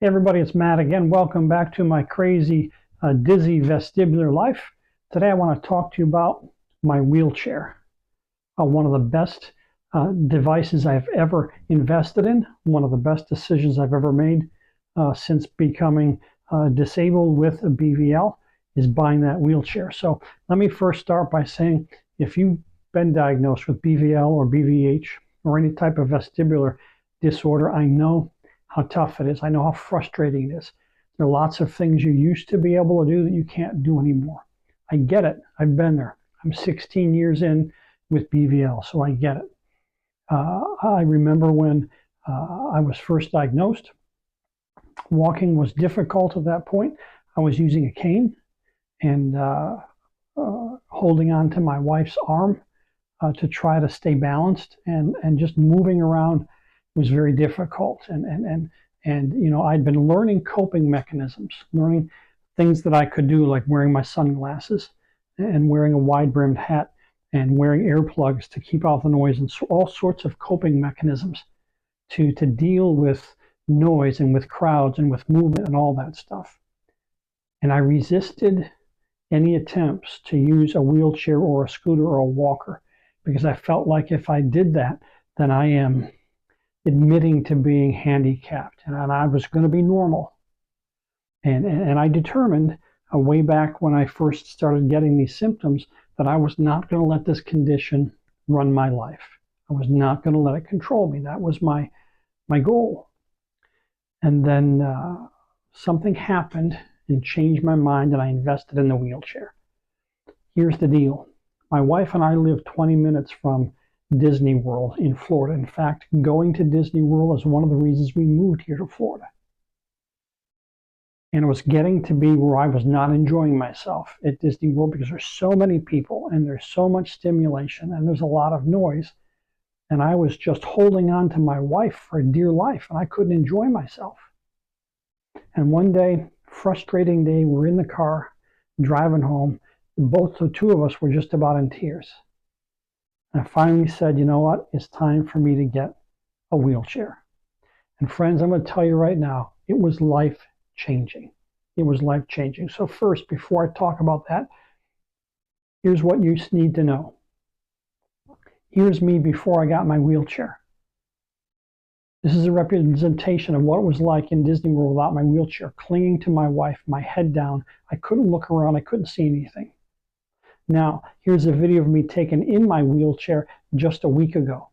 Hey everybody, it's Matt again. Welcome back to my crazy, dizzy vestibular life. Today I want to talk to you about my wheelchair. One of the best devices I've ever invested in, one of the best decisions I've ever made since becoming disabled with a BVL is buying that wheelchair. So let me first start by saying, if you've been diagnosed with BVL or BVH or any type of vestibular disorder, I know how tough it is. I know how frustrating it is. There are lots of things you used to be able to do that you can't do anymore. I get it. I've been there. I'm 16 years in with BVL, so I get it. I remember when I was first diagnosed, walking was difficult at that point. I was using a cane and holding on to my wife's arm to try to stay balanced, and just moving around was very difficult. And you know, I'd been learning coping mechanisms, learning things that I could do, like wearing my sunglasses and wearing a wide-brimmed hat and wearing earplugs to keep out the noise, and all sorts of coping mechanisms to deal with noise and with crowds and with movement and all that stuff. And I resisted any attempts to use a wheelchair or a scooter or a walker, because I felt like if I did that, then I am admitting to being handicapped, and I was going to be normal. And I determined way back when I first started getting these symptoms that I was not going to let this condition run my life. I was not going to let it control me. That was my goal. And then something happened and changed my mind, and I invested in the wheelchair. Here's the deal. My wife and I live 20 minutes from Disney World in Florida. In fact, going to Disney World is one of the reasons we moved here to Florida. And it was getting to be where I was not enjoying myself at Disney World, because there's so many people and there's so much stimulation and there's a lot of noise. And I was just holding on to my wife for dear life, and I couldn't enjoy myself. And one day, frustrating day, we're in the car driving home. The two of us were just about in tears. And I finally said, you know what? It's time for me to get a wheelchair. And friends, I'm going to tell you right now, it was life-changing. It was life-changing. So first, before I talk about that, here's what you need to know. Here's me before I got my wheelchair. This is a representation of what it was like in Disney World without my wheelchair, clinging to my wife, my head down. I couldn't look around. I couldn't see anything. Now, here's a video of me taken in my wheelchair just a week ago.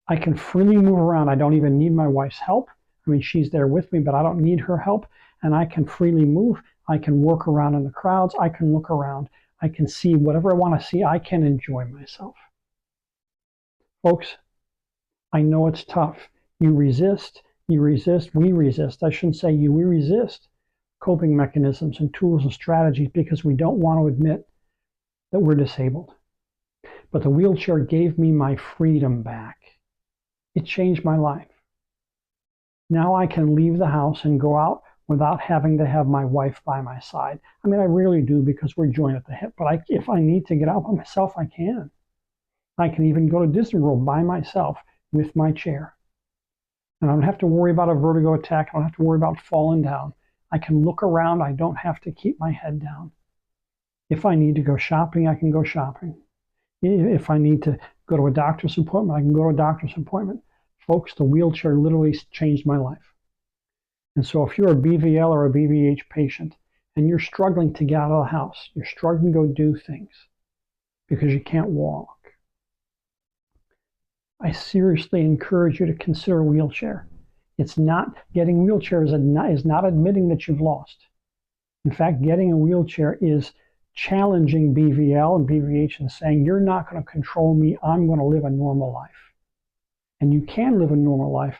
I can freely move around. I don't even need my wife's help. I mean, she's there with me, but I don't need her help. And I can freely move. I can work around in the crowds. I can look around. I can see whatever I want to see. I can enjoy myself. Folks, I know it's tough. You resist, we resist. I shouldn't say you, we resist coping mechanisms and tools and strategies because we don't want to admit that we're disabled. But the wheelchair gave me my freedom back. It changed my life. Now I can leave the house and go out without having to have my wife by my side. I mean, I rarely do because we're joined at the hip, but if I need to get out by myself, I can. I can even go to Disney World by myself with my chair. And I don't have to worry about a vertigo attack. I don't have to worry about falling down. I can look around. I don't have to keep my head down. If I need to go shopping, I can go shopping. If I need to go to a doctor's appointment, I can go to a doctor's appointment. Folks, the wheelchair literally changed my life. And so if you're a BVL or a BVH patient and you're struggling to get out of the house, you're struggling to go do things because you can't walk, I seriously encourage you to consider a wheelchair. It's not, getting a wheelchair is not admitting that you've lost. In fact, getting a wheelchair is challenging BVL and BVH and saying, you're not going to control me. I'm going to live a normal life. And you can live a normal life.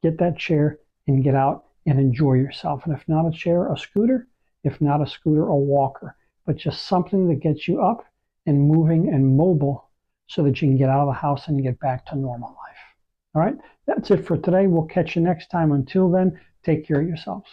Get that chair and get out and enjoy yourself. And if not a chair, a scooter. If not a scooter, a walker. But just something that gets you up and moving and mobile so that you can get out of the house and get back to normal life. All right, that's it for today. We'll catch you next time. Until then, take care of yourselves.